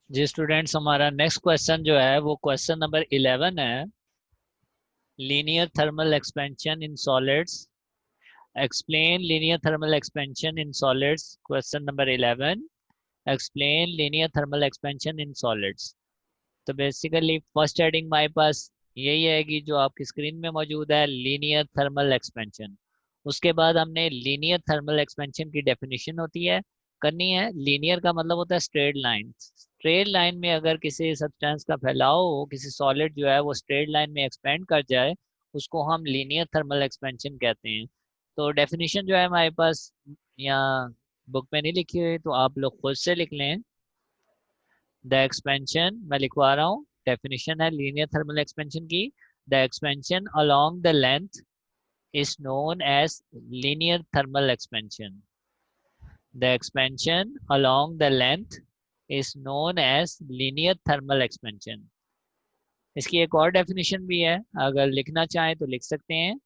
जी students, हमारा next question जो है वो क्वेश्चन नंबर 11 है। Linear thermal expansion in solids. Explain linear thermal expansion in solids. Question number 11, explain linear thermal expansion in solids. तो basically first heading हमारे पास यही है कि जो आपकी स्क्रीन में मौजूद है, लीनियर थर्मल एक्सपेंशन। उसके बाद हमने लीनियर थर्मल एक्सपेंशन की डेफिनेशन होती है करनी है। लीनियर का मतलब होता है स्ट्रेट लाइन। स्ट्रेट लाइन में अगर किसी सब्सटेंस का फैलाव हो, किसी सॉलिड जो है वो स्ट्रेट लाइन में एक्सपेंड कर जाए, उसको हम लीनियर थर्मल एक्सपेंशन कहते हैं। तो डेफिनेशन जो है हमारे पास यहाँ बुक में नहीं लिखी हुई, तो आप लोग खुद से लिख लें। द एक्सपेंशन, मैं लिखवा रहा हूँ, डेफिनेशन है लीनियर थर्मल एक्सपेंशन की। The expansion along the length is known as linear thermal expansion. The expansion along the length is known as linear thermal expansion. इसकी एक और डेफिनेशन भी है, अगर लिखना चाहें तो लिख सकते हैं।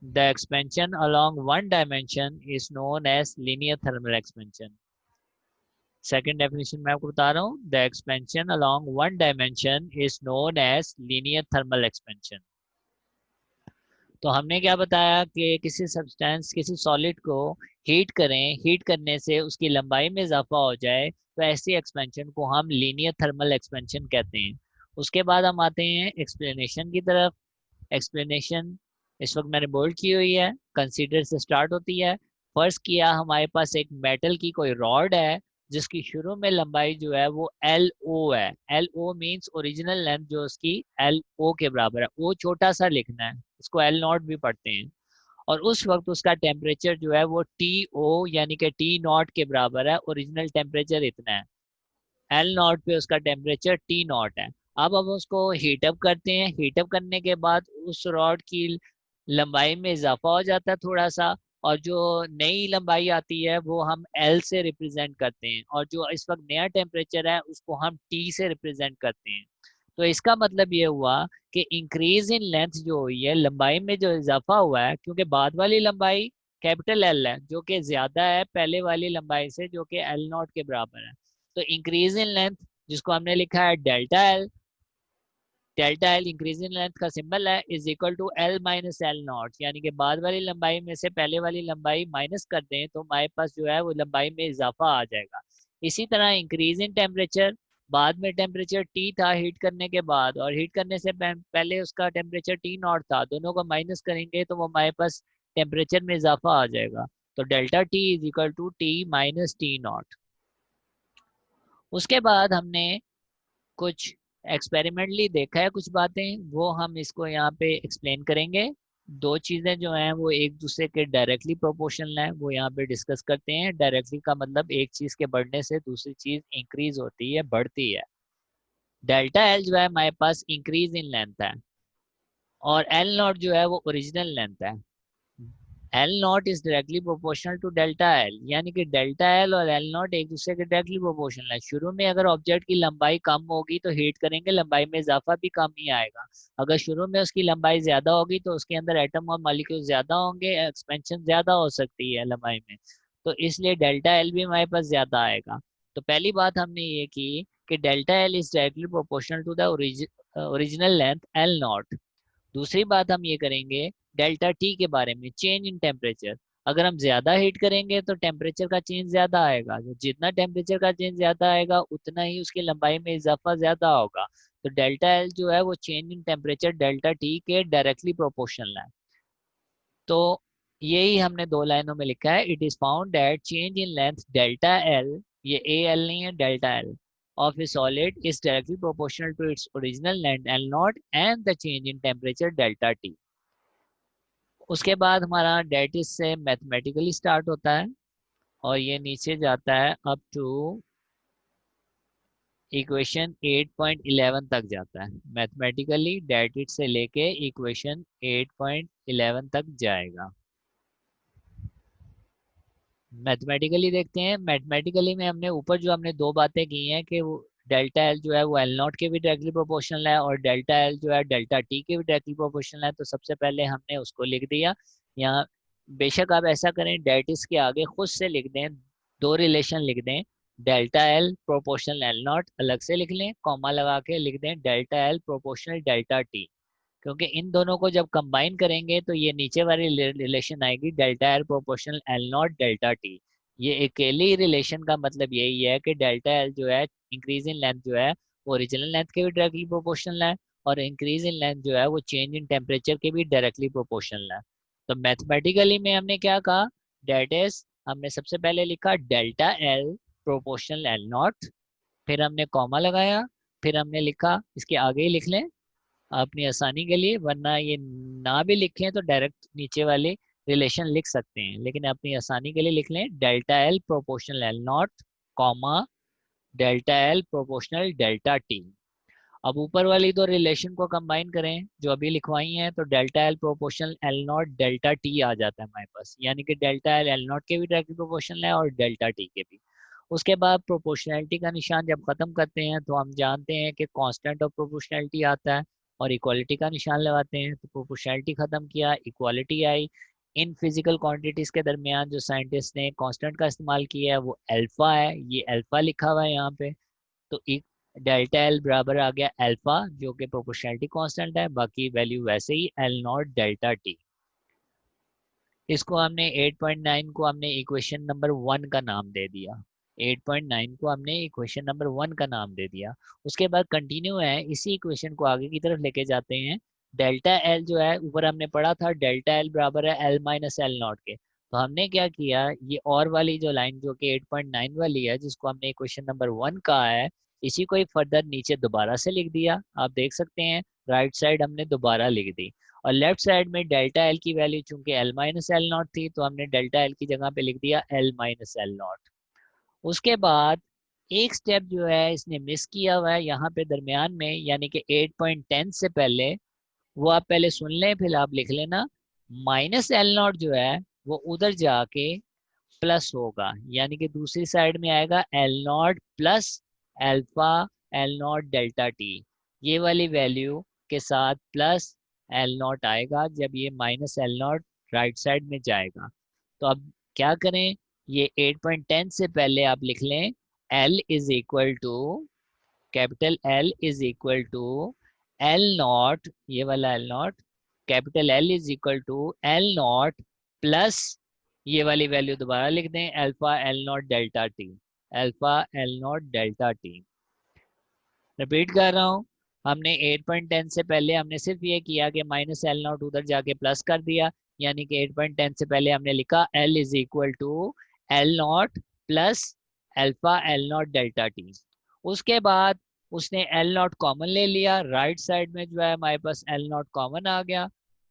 The expansion along one dimension is known as linear thermal expansion. Second definition मैं आपको बता रहा हूँ, the expansion along one dimension is known as linear thermal expansion. तो हमने क्या बताया कि किसी सब्सटेंस, किसी सॉलिड को हीट करें, हीट करने से उसकी लंबाई में इजाफा हो जाए, तो ऐसी एक्सपेंशन को हम लीनियर थर्मल एक्सपेंशन कहते हैं। उसके बाद हम आते हैं एक्सप्लेनेशन की तरफ। एक्सप्लेनेशन इस वक्त मैंने बोल्ड की हुई है, कंसीडर से स्टार्ट होती है। फर्स्ट किया, हमारे पास एक मेटल की कोई रॉड है जिसकी शुरू में लंबाई जो है वो एल ओ है। L O means original length जो उसकी एल ओ के बराबर है। ओ छोटा सा लिखना है, इसको एल नॉट भी पढ़ते हैं। और उस वक्त उसका टेम्परेचर जो है वो टी ओ यानी कि टी नॉट के बराबर है। ओरिजिनल टेम्परेचर इतना है, एल नॉट पे उसका टेम्परेचर टी नॉट है। अब हम उसको हीटअप करते हैं। हीटअप करने के बाद उस रॉड की लंबाई में इजाफा हो जाता है थोड़ा सा, और जो नई लंबाई आती है वो हम एल से रिप्रेजेंट करते हैं, और जो इस वक्त नया टेम्परेचर है उसको हम टी से रिप्रेजेंट करते हैं। तो इसका मतलब ये हुआ कि इंक्रीज इन लेंथ जो हुई है, लंबाई में जो इजाफा हुआ है, क्योंकि बाद वाली लंबाई कैपिटल एल है जो कि ज्यादा है पहले वाली लंबाई से, जो कि एल नॉट के बराबर है। तो इंक्रीज इन लेंथ, जिसको हमने लिखा है delta L, delta L increase in length का सिंबल है, is equal to L minus L not. यानी कि बाद वाली लंबाई में से पहले वाली लंबाई माइनस कर दें तो हमारे पास जो है वो लंबाई में इजाफा आ जाएगा। इसी तरह इंक्रीज इन टेम्परेचर, बाद में टेम्परेचर टी था हीट करने के बाद, और हीट करने से पहले उसका टेम्परेचर टी नॉट था, दोनों को माइनस करेंगे तो वो हमारे पास टेम्परेचर में इजाफा आ जाएगा। तो delta T is equal to T minus T not. उसके बाद हमने कुछ एक्सपेरिमेंटली देखा है कुछ बातें, वो हम इसको यहाँ पे एक्सप्लेन करेंगे। दो चीजें जो हैं वो एक दूसरे के डायरेक्टली प्रोपोर्शनल हैं, वो यहाँ पे डिस्कस करते हैं। डायरेक्टली का मतलब एक चीज के बढ़ने से दूसरी चीज इंक्रीज होती है, बढ़ती है। डेल्टा एल जो है हमारे पास इंक्रीज इन लेंथ है, और एल नॉट जो है वो ओरिजिनल लेंथ है। L not is directly proportional to delta L, यानी कि डेल्टा एल और एल नॉट एक दूसरे के डायरेक्टली प्रोपोर्शनल है। शुरू में अगर ऑब्जेक्ट की लंबाई कम होगी तो हीट करेंगे, लंबाई में इजाफा भी कम ही आएगा। अगर शुरू में उसकी लंबाई ज्यादा होगी तो उसके अंदर एटम और मॉलिक्यूल ज्यादा होंगे, एक्सपेंशन ज्यादा हो सकती है लंबाई में, तो इसलिए डेल्टा एल भी हमारे पास ज्यादा आएगा। तो पहली बात हमने ये की कि delta L is directly proportional to the original length L not. दूसरी बात हम ये करेंगे डेल्टा टी के बारे में, चेंज इन टेम्परेचर। अगर हम ज्यादा हीट करेंगे तो टेम्परेचर का चेंज ज्यादा आएगा, तो जितना टेम्परेचर का चेंज ज्यादा आएगा उतना ही उसकी लंबाई में इजाफा ज्यादा होगा। तो डेल्टा एल जो है वो change in temperature delta T के डायरेक्टली प्रोपोर्शनल है। तो यही हमने दो लाइनों में लिखा है, it is found that change in length delta L, ये ए एल नहीं है, delta L of a solid is directly proportional to its original length L naught and the change in temperature delta T. उसके बाद हमारा डेटिस से mathematically start होता है, और ये नीचे जाता है अप टू इक्वेशन 8.11 तक जाता है। मैथमेटिकली डेटिस से लेके इक्वेशन 8.11 तक जाएगा। मैथमेटिकली देखते हैं। मैथमेटिकली में हमने ऊपर जो हमने दो बातें की हैं कि वो डेल्टा एल जो है वो एल नॉट के भी डायरेक्टली प्रोपोर्शनल है, और डेल्टा एल जो है डेल्टा टी के भी डायरेक्टली प्रोपोर्शनल है। तो सबसे पहले हमने उसको लिख दिया यहाँ। बेशक आप ऐसा करें डेट इसके आगे खुद से लिख दें, दो रिलेशन लिख दें। Delta L proportional L not अलग से लिख लें, कॉमा लगा के लिख दें delta L proportional delta T, क्योंकि इन दोनों को जब कंबाइन करेंगे तो ये नीचे वाली रिलेशन आएगी delta L proportional L not delta T. ये अकेली रिलेशन का मतलब यही है कि डेल्टा एल जो है इंक्रीज इन लेंथ जो है वो ओरिजिनल लेंथ के भी डायरेक्टली प्रोपोर्शनल है, और इंक्रीज इन लेंथ जो है वो चेंज इन टेम्परेचर के भी डायरेक्टली प्रोपोर्शनल है। तो मैथमेटिकली में हमने क्या कहा, डेट इज हमने सबसे पहले लिखा delta L proportional L not, फिर हमने कॉमा लगाया, फिर हमने लिखा, इसके आगे ही लिख लें अपनी आसानी के लिए, वरना ये ना भी लिखें तो डायरेक्ट नीचे वाले रिलेशन लिख सकते हैं, लेकिन अपनी आसानी के लिए लिख लें delta L proportional L not comma delta L proportional delta T. अब ऊपर वाली दो रिलेशन को कंबाइन करें जो अभी लिखवाई हैं, तो delta L proportional L not delta T आ जाता है हमारे पास, यानी कि डेल्टा एल एल नॉट के भी डायरेक्टली प्रोपोर्शनल है और डेल्टा टी के भी। उसके बाद प्रोपोर्शनैलिटी का निशान जब खत्म करते हैं तो हम जानते हैं कि कांस्टेंट ऑफ प्रोपोर्शनैलिटी आता है, और इक्वालिटी का निशान लगाते हैं, तो प्रोपोर्शनैलिटी खत्म किया, equality I. In physical quantities के दरमियान जो साइंटिस्ट ने कांस्टेंट का इस्तेमाल किया है वो अल्फा है, ये अल्फा लिखा हुआ है यहाँ पे। तो एक डेल्टा एल बराबर आ गया अल्फा जो कि प्रोपोर्शनैलिटी कांस्टेंट है, बाकी वैल्यू वैसे ही एल नॉट डेल्टा टी। इसको हमने 8.9 को हमने इक्वेशन नंबर 1 का नाम दे दिया, 8.9 को हमने इक्वेशन नंबर 1 का नाम दे दिया। उसके बाद कंटिन्यू है, इसी इक्वेशन को आगे की तरफ लेके जाते हैं। डेल्टा एल जो है ऊपर हमने पढ़ा था डेल्टा एल बराबर है एल माइनस एल नॉट के, तो हमने क्या किया, ये और वाली जो लाइन जो कि 8.9 वाली है जिसको हमने इक्वेशन नंबर 1 कहा है, इसी को ही फर्दर नीचे दोबारा से लिख दिया। आप देख सकते हैं राइट साइड हमने दोबारा लिख दी, और लेफ्ट साइड में डेल्टा एल की वैल्यू चूंकि एल माइनस एल नॉट थी तो हमने डेल्टा एल की जगह पे लिख दिया एल माइनस एल नॉट। उसके बाद एक स्टेप जो है इसने मिस किया हुआ है यहाँ पे दरमियान में, यानी कि 8.10 से पहले, वो आप पहले सुन लें फिर आप लिख लेना। माइनस एल नॉट जो है वो उधर जाके प्लस होगा, यानी कि दूसरी साइड में आएगा L not plus alpha L not delta T, ये वाली वैल्यू के साथ प्लस एल नॉट आएगा जब ये minus L not right side में जाएगा। तो अब क्या करें, ये 8.10 से पहले आप लिख लें L is equal to, capital L is equal to L not, ये वाला L not, capital L is equal to L not plus ये वाली वैल्यू दोबारा लिख दें alpha L not delta T, alpha L not delta T. Repeat कर रहा हूँ, हमने 8.10 से पहले हमने सिर्फ ये किया कि माइनस एल नॉट उधर जाके प्लस कर दिया, यानी कि 8.10 से पहले हमने लिखा L is equal to L not plus alpha L not delta T. उसके बाद उसने एल नॉट कॉमन ले लिया, राइट साइड में जो है हमारे पास एल नॉट कॉमन आ गया,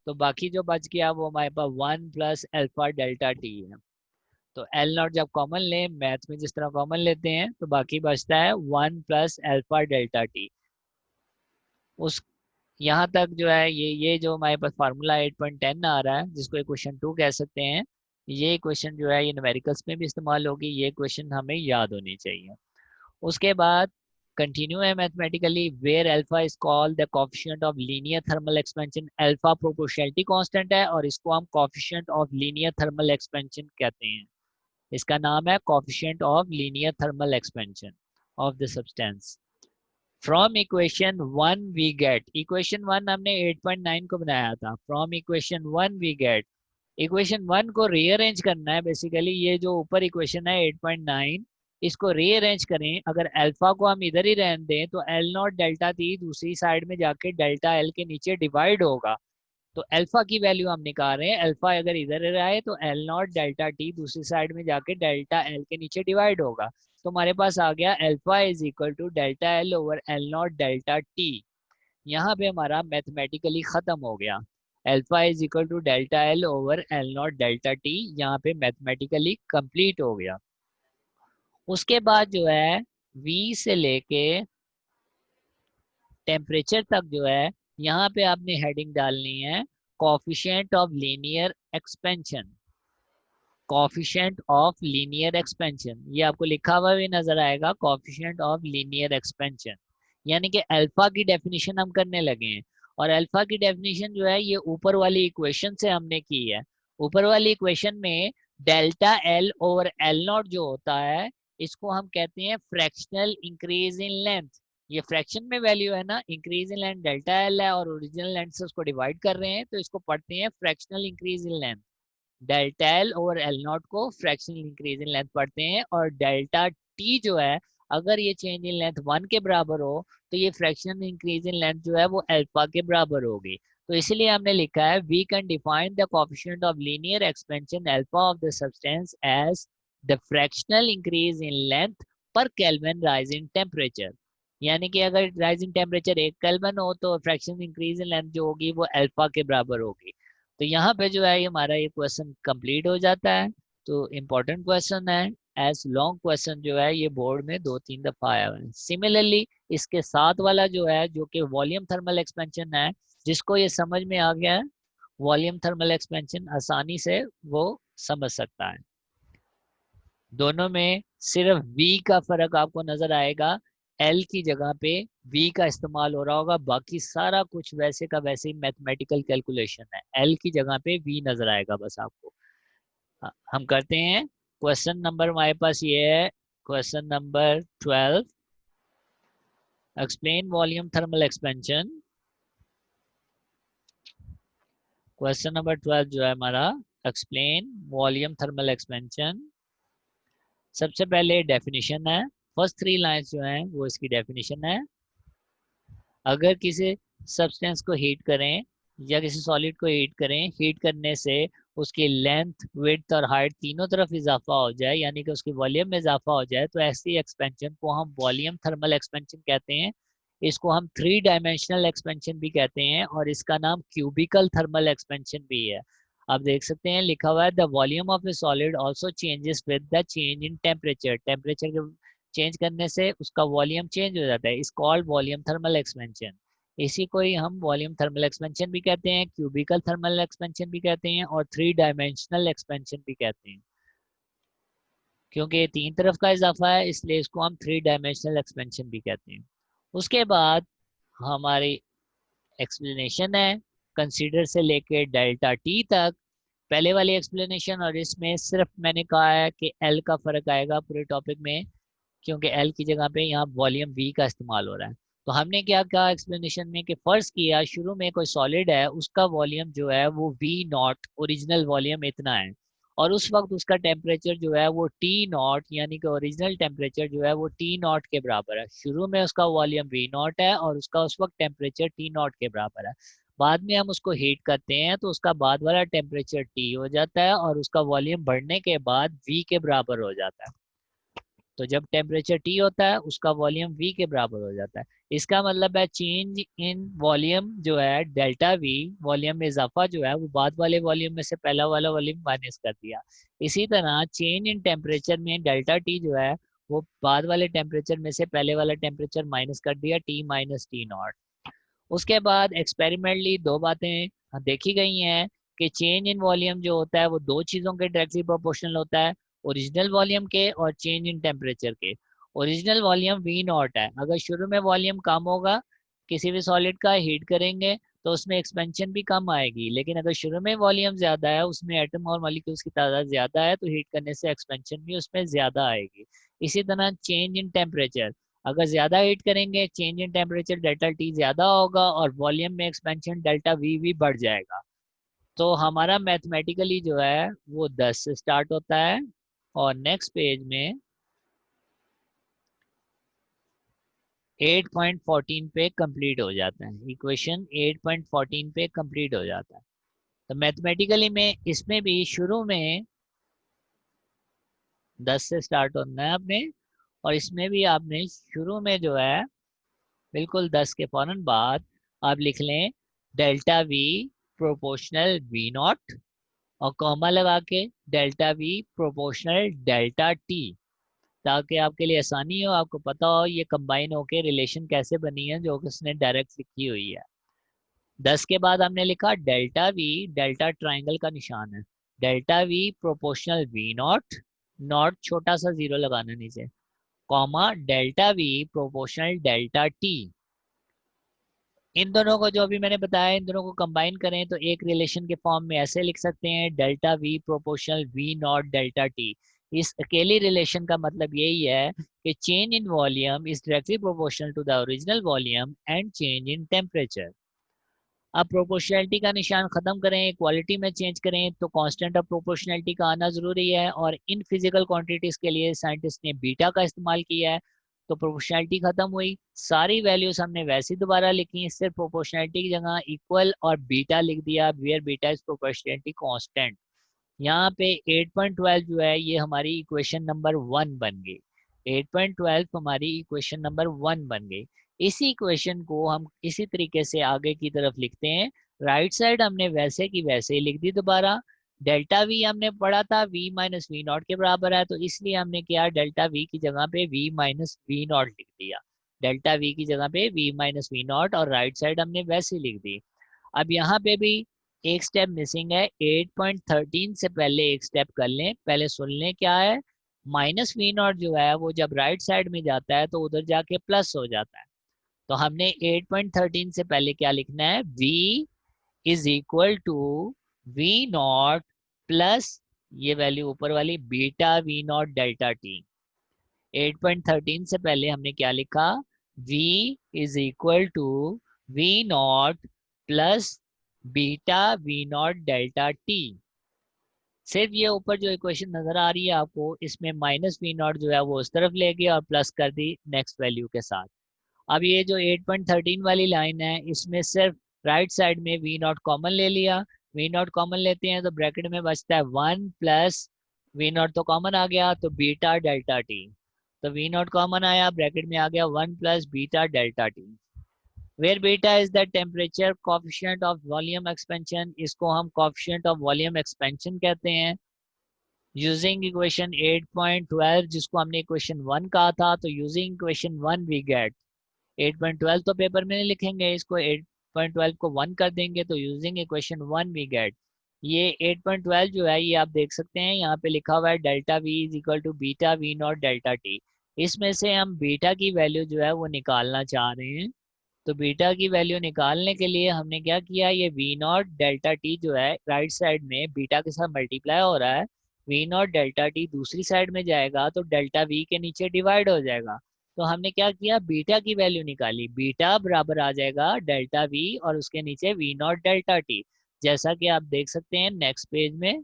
तो बाकी जो बच गया वो हमारे पास 1 प्लस अल्फा डेल्टा टी है। तो एल नॉट जब कॉमन लें, मैथ में जिस तरह कॉमन लेते हैं, तो बाकी बचता है 1 प्लस अल्फा डेल्टा टी। उस यहाँ तक जो है ये जो हमारे पास फार्मूला 8.10 आ रहा है जिसको इक्वेशन 2 कह सकते हैं, ये इक्वेशन जो है ये न्यूमेरिकल्स में भी इस्तेमाल होगी, ये इक्वेशन हमें याद होनी चाहिए। उसके बाद कंटिन्यू है mathematically, where alpha is called the coefficient of linear thermal expansion, alpha proportionality constant है और इसको हम coefficient of linear thermal expansion कहते हैं। इसका नाम है coefficient of linear thermal expansion of the substance. From equation 1 we get, equation 1 हमने 8.9 को बनाया था, from equation 1 we get, equation 1 को रीअरेंज करना है बेसिकली, ये जो ऊपर इक्वेशन है 8.9 इसको रीअरेंज करें, अगर अल्फा को हम इधर ही रहने दें तो एल नॉट डेल्टा टी दूसरी साइड में जाके डेल्टा एल के नीचे डिवाइड होगा, तो अल्फा की वैल्यू हम निकाल रहे हैं, अल्फा अगर इधर रहे तो एल नॉट डेल्टा टी दूसरी साइड में जाके डेल्टा एल के नीचे डिवाइड होगा, तो हमारे पास आ गया alpha is equal to delta L over L not delta T. यहाँ पे हमारा मैथमेटिकली खत्म हो गया, alpha is equal to delta L over L not delta T यहाँ पे मैथमेटिकली कंप्लीट हो गया। उसके बाद जो है V से लेके टेम्परेचर तक जो है यहाँ पे आपने हेडिंग डालनी है coefficient of linear expansion, coefficient of linear expansion, ये आपको लिखा हुआ भी नजर आएगा कोफिशिएंट ऑफ लीनियर एक्सपेंशन, यानी कि अल्फा की डेफिनेशन हम करने लगे हैं, और अल्फा की डेफिनेशन जो है ये ऊपर वाली इक्वेशन से हमने की है। ऊपर वाली इक्वेशन में delta L over L not जो होता है इसको हम कहते हैं फ्रैक्शनल इंक्रीज इन लेंथ। ये फ्रैक्शन में वैल्यू है ना, increase in length delta L है और ओरिजिनल लेंथ से उसको डिवाइड कर रहे हैं, तो इसको पढ़ते हैं fractional increase in length. Delta L over L not को फ्रैक्शनल इंक्रीज इन लेंथ पढ़ते हैं, और डेल्टा टी जो है अगर ये चेंज इन लेंथ 1 के बराबर हो तो ये फ्रैक्शनल इंक्रीज इन लेंथ जो है वो अल्फा के बराबर होगी। तो इसलिए हमने लिखा है we can define the coefficient of linear expansion alpha of the substance as the fractional increase in length per kelvin rise in temperature. यानी कि अगर राइज इन टेम्परेचर 1 केल्विन हो तो फ्रैक्शनल इंक्रीज इन लेंथ जो होगी वो alpha के बराबर होगी। तो यहाँ पे जो है हमारा ये क्वेश्चन कंप्लीट हो जाता है। तो इम्पोर्टेंट क्वेश्चन है, एज लॉन्ग क्वेश्चन जो है ये बोर्ड में 2-3 दफा आया हुआ है। सिमिलरली इसके साथ वाला जो है जो कि वॉल्यूम थर्मल एक्सपेंशन है, जिसको ये समझ में आ गया है वॉल्यूम थर्मल एक्सपेंशन आसानी से वो समझ सकता है। दोनों में सिर्फ v का फर्क आपको नजर आएगा, l की जगह पे v का इस्तेमाल हो रहा होगा, बाकी सारा कुछ वैसे का वैसे ही मैथमेटिकल कैलकुलेशन है। l की जगह पे v नजर आएगा बस आपको। हम करते हैं क्वेश्चन नंबर, हमारे पास ये है question number 12, explain volume thermal expansion. Question number 12 जो है हमारा एक्सप्लेन वॉल्यूम थर्मल एक्सपेंशन। सबसे पहले डेफिनेशन है, फर्स्ट 3 लाइंस जो हैं वो इसकी डेफिनेशन है। अगर किसी सब्सटेंस को हीट करें या किसी सॉलिड को हीट करें, हीट करने से उसकी लेंथ, विड्थ और हाइट तीनों तरफ इजाफा हो जाए, यानी कि उसकी वॉल्यूम में इजाफा हो जाए, तो ऐसी एक्सपेंशन को हम वॉल्यूम थर्मल एक्सपेंशन कहते हैं। इसको हम 3 डायमेंशनल एक्सपेंशन भी कहते हैं और इसका नाम क्यूबिकल थर्मल एक्सपेंशन भी है। आप देख सकते हैं लिखा हुआ है the volume of A solid also changes with the change in temperature. Temperature के चेंज करने से उसका वॉल्यूम चेंज हो जाता है, इस कॉल्ड वॉल्यूम थर्मल एक्सपेंशन। इसी को ही हम वॉल्यूम थर्मल एक्सपेंशन भी कहते हैं, क्यूबिकल थर्मल एक्सपेंशन भी कहते हैं और 3 डायमेंशनल एक्सपेंशन भी कहते हैं। क्योंकि ये 3 तरफ का इजाफा है इसलिए इसको हम 3 डायमेंशनल एक्सपेंशन भी कहते हैं। उसके बाद हमारी एक्सप्लेनेशन है कंसीडर से लेके डेल्टा टी तक। पहले वाली एक्सप्लेनेशन और इसमें सिर्फ मैंने कहा है कि एल का फर्क आएगा पूरे टॉपिक में, क्योंकि एल की जगह पे यहाँ वॉल्यूम वी का इस्तेमाल हो रहा है। तो हमने क्या कहा एक्सप्लेनेशन में कि फर्ज किया शुरू में कोई सॉलिड है, उसका वॉल्यूम जो है वो वी नॉट, ओरिजिनल वॉल्यूम इतना है, और उस वक्त उसका टेम्परेचर जो है वो टी नॉट, यानी कि ओरिजिनल टेम्परेचर जो है वो टी नॉट के बराबर है। शुरू में उसका वॉल्यूम वी नॉट है और उसका उस वक्त टेम्परेचर टी नॉट के बराबर है। बाद में हम उसको हीट करते हैं तो उसका बाद वाला टेम्परेचर टी हो जाता है और उसका वॉल्यूम बढ़ने के बाद वी के बराबर हो जाता है। तो जब टेम्परेचर टी होता है उसका वॉल्यूम वी के बराबर हो जाता है। इसका मतलब है चेंज इन वॉल्यूम जो है डेल्टा वी, वॉल्यूम में इजाफा जो है वो बाद वाले वॉल्यूम में से पहला वाला वॉल्यूम माइनस कर दिया। इसी तरह चेंज इन टेम्परेचर में डेल्टा टी जो है वो बाद वाले टेम्परेचर में से पहले वाला टेम्परेचर माइनस कर दिया, टी माइनस टी नॉट। उसके बाद एक्सपेरिमेंटली 2 बातें देखी गई हैं कि चेंज इन वॉल्यूम जो होता है वो 2 चीज़ों के डायरेक्टली प्रोपोर्शनल होता है, ओरिजिनल वॉल्यूम के और चेंज इन टेम्परेचर के। ओरिजिनल वॉल्यूम वी नॉट है, अगर शुरू में वॉल्यूम कम होगा किसी भी सॉलिड का, हीट करेंगे तो उसमें एक्सपेंशन भी कम आएगी, लेकिन अगर शुरू में वॉल्यूम ज़्यादा है, उसमें एटम और मॉलिक्यूल्स की तादाद ज़्यादा है, तो हीट करने से एक्सपेंशन भी उसमें ज़्यादा आएगी। इसी तरह चेंज इन टेम्परेचर, अगर ज्यादा हीट करेंगे change in temperature delta T ज्यादा होगा और वॉल्यूम में एक्सपेंशन डेल्टा वी भी बढ़ जाएगा। तो हमारा मैथमेटिकली जो है वो 10 से स्टार्ट होता है और नेक्स्ट पेज में 8.14 पे कंप्लीट हो जाता है, इक्वेशन 8.14 पे कंप्लीट हो जाता है। तो मैथमेटिकली में इसमें भी शुरू में 10 से स्टार्ट होना है आपने, और इसमें भी आपने शुरू में जो है बिल्कुल 10 के फौरन बाद आप लिख लें delta V proportional V not और कॉमा लगा के delta V proportional delta T, ताकि आपके लिए आसानी हो, आपको पता हो ये कंबाइन होके रिलेशन कैसे बनी है जो कि उसने डायरेक्ट लिखी हुई है। 10 के बाद हमने लिखा डेल्टा वी, डेल्टा ट्राइंगल का निशान है, delta V proportional V naught, naught छोटा सा जीरो लगाना नीचे, comma delta V proportional delta T. इन दोनों को जो अभी मैंने बताया इन दोनों को कंबाइन करें तो एक रिलेशन के फॉर्म में ऐसे लिख सकते हैं delta V proportional V not delta T. इस अकेली रिलेशन का मतलब यही है कि change in volume is directly proportional to the original volume and change in temperature. अब प्रोपोर्शनैलिटी का निशान खत्म करें, क्वालिटी में चेंज करें, तो कांस्टेंट ऑफ प्रोपोर्शनैलिटी का आना जरूरी है, और इन फिजिकल क्वांटिटीज के लिए साइंटिस्ट ने बीटा का इस्तेमाल किया है। तो प्रोपोर्शनैलिटी खत्म हुई, सारी वैल्यूज हमने वैसे दोबारा लिखी, सिर्फ प्रोपोर्शनैलिटी की जगह इक्वल और बीटा लिख दिया, where beta is proportionality constant. यहाँ पे 8.12 जो है ये हमारी इक्वेशन नंबर 1 बन गई। 8.12 हमारी इक्वेशन नंबर 1 बन गई। इसी इक्वेशन को हम इसी तरीके से आगे की तरफ लिखते हैं। राइट साइड हमने वैसे की वैसे ही लिख दी दोबारा। डेल्टा वी हमने पढ़ा था वी माइनस वी नॉट के बराबर है, तो इसलिए हमने किया डेल्टा वी की जगह पे वी माइनस वी नॉट लिख दिया। डेल्टा वी की जगह पे वी माइनस वी नॉट, और राइट साइड हमने वैसे लिख दी। अब यहाँ पे भी एक स्टेप मिसिंग है। 8.13 से पहले एक स्टेप कर लें, पहले सुन लें क्या है। माइनस वी नॉट जो है वो जब राइट साइड में जाता है तो उधर जाके प्लस हो जाता है। तो हमने 8.13 से पहले क्या लिखना है, v is equal to V not plus ये वैल्यू ऊपर वाली beta V not delta T. 8.13 से पहले हमने क्या लिखा, v is equal to V not plus beta V not delta T. सिर्फ ये ऊपर जो इक्वेशन नजर आ रही है आपको, इसमें माइनस वी नॉट जो है वो उस तरफ ले गया और प्लस कर दी नेक्स्ट वैल्यू के साथ। अब ये जो 8.13 वाली लाइन है इसमें सिर्फ राइट साइड में वी नॉट कॉमन ले लिया। वी नॉट कॉमन लेते हैं तो ब्रैकेट में बचता है 1 प्लस वी नॉट तो कॉमन आ गया तो बीटा डेल्टा टी। तो वी नॉट कॉमन आया, ब्रैकेट में आ गया 1 plus beta delta T, where beta is the temperature coefficient of volume expansion. इसको हम कोफिशिएंट ऑफ वॉल्यूम एक्सपेंशन कहते हैं। यूजिंग इक्वेशन 8.12 जिसको हमने इक्वेशन 1 कहा था, तो यूजिंग इक्वेशन 1 वी गेट 8.12 तो पेपर में नहीं लिखेंगे, इसको 8.12 को 1 कर देंगे, तो यूजिंग इक्वेशन 1 वी गेट ये 8.12 जो है ये आप देख सकते हैं यहाँ पे लिखा हुआ है delta V is equal to beta V not delta T. इसमें से हम बीटा की वैल्यू जो है वो निकालना चाह रहे हैं। तो बीटा की वैल्यू निकालने के लिए हमने क्या किया, ये वी नॉट डेल्टा टी जो है राइट साइड में बीटा के साथ मल्टीप्लाई हो रहा है, वी नॉट डेल्टा टी दूसरी साइड में जाएगा तो डेल्टा वी के नीचे डिवाइड हो जाएगा। तो हमने क्या किया, बीटा की वैल्यू निकाली, बीटा बराबर आ जाएगा डेल्टा वी और उसके नीचे वी नॉट डेल्टा टी, जैसा कि आप देख सकते हैं नेक्स्ट पेज में।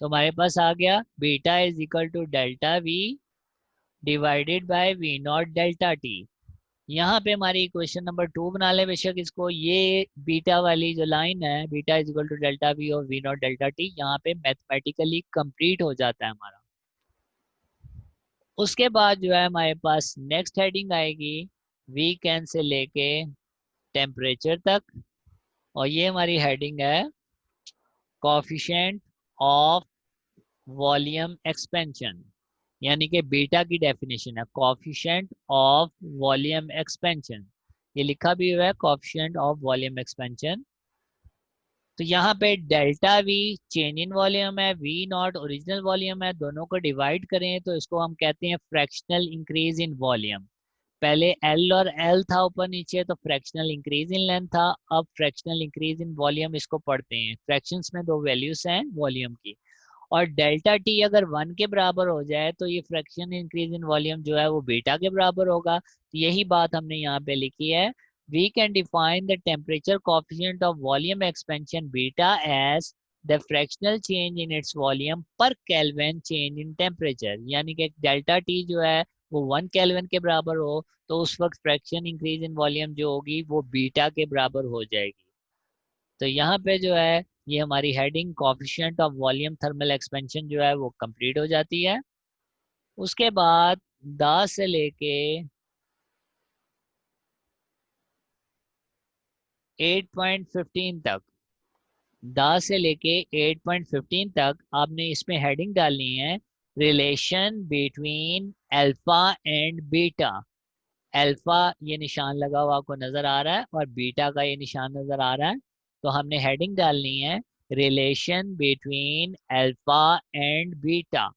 तो हमारे पास आ गया beta is equal to delta V divided by V not delta T. यहाँ पे हमारी क्वेश्चन नंबर 2 बना ले बेशक इसको। ये बीटा वाली जो लाइन है, beta is equal to delta V और वी नॉट डेल्टा टी, यहाँ पे मैथमेटिकली कंप्लीट हो जाता है हमारा। उसके बाद जो है हमारे पास नेक्स्ट हेडिंग आएगी वीकेंड से लेके टेम्परेचर तक, और ये हमारी हेडिंग है कोफिशिएंट ऑफ वॉल्यूम एक्सपेंशन, यानी कि बीटा की डेफिनेशन है कोफिशिएंट ऑफ वॉल्यूम एक्सपेंशन। ये लिखा भी हुआ है कोफिशिएंट ऑफ वॉल्यूम एक्सपेंशन। तो यहाँ पे delta we change in volume है, वी नॉट ओरिजिनल वॉल्यूम है, दोनों को डिवाइड करें तो इसको हम कहते हैं फ्रैक्शनल इंक्रीज इन वॉल्यूम। पहले एल और एल था ऊपर नीचे तो फ्रैक्शनल इंक्रीज इन लेंथ था, अब फ्रैक्शनल इंक्रीज इन वॉल्यूम इसको पढ़ते हैं। फ्रैक्शंस में दो वैल्यूज हैं वॉल्यूम की, और डेल्टा टी अगर 1 के बराबर हो जाए तो ये फ्रैक्शन इंक्रीज इन वॉल्यूम जो है वो बीटा के बराबर होगा। तो यही बात हमने यहाँ पे लिखी है, we can define the temperature coefficient of volume expansion beta as the fractional change in its volume per kelvin change in temperature. यानी कि डेल्टा टी जो है वो 1 केल्विन के बराबर हो तो उस वक्त फ्रैक्शन इंक्रीज इन वॉल्यूम जो होगी वो बीटा के बराबर हो जाएगी। तो यहाँ पे जो है ये हमारी heading coefficient of volume thermal expansion जो है वो कंप्लीट हो जाती है। उसके बाद 10 से लेके 8.15 तक, 10 से लेके 8.15 तक आपने इसमें हेडिंग डालनी है relation between alpha and beta. Alpha ये निशान लगा हुआ आपको नजर आ रहा है और बीटा का ये निशान नजर आ रहा है। तो हमने हेडिंग डालनी है relation between alpha and beta.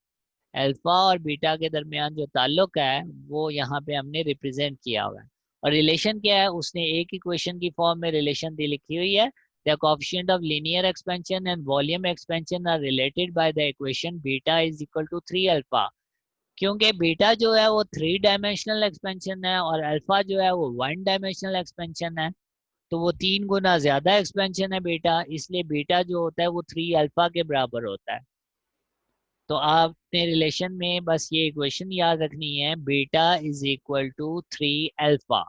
Alpha और बीटा के दरमियान जो ताल्लुक है वो यहाँ पे हमने रिप्रेजेंट किया हुआ है। और रिलेशन क्या है, उसने एक इक्वेशन की फॉर्म में रिलेशन दी लिखी हुई है, The coefficient of linear expansion and volume expansion are related by the equation beta is equal to 3 alpha. क्योंकि बीटा जो है वो 3 डायमेंशनल एक्सपेंशन है और अल्फा जो है वो 1 डायमेंशनल एक्सपेंशन है, तो वो 3 गुना ज्यादा एक्सपेंशन है बीटा, इसलिए बीटा जो होता है वो 3 अल्फा के बराबर होता है। तो आपने रिलेशन में बस ये इक्वेशन याद रखनी है, beta is equal to 3 alpha.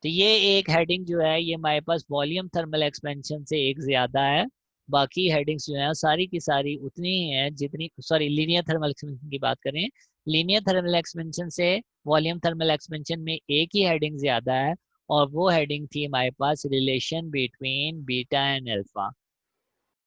तो ये एक हेडिंग जो है ये हमारे पास वॉल्यूम थर्मल एक्सपेंशन से एक ज्यादा है, बाकी हेडिंग्स जो है सारी की सारी उतनी ही है जितनी, सॉरी लीनियर थर्मल एक्सपेंशन की बात करें, लीनियर थर्मल एक्सपेंशन से वॉल्यूम थर्मल एक्सपेंशन में एक ही हेडिंग ज्यादा है, और वो हेडिंग थी हमारे पास relation between beta and alpha.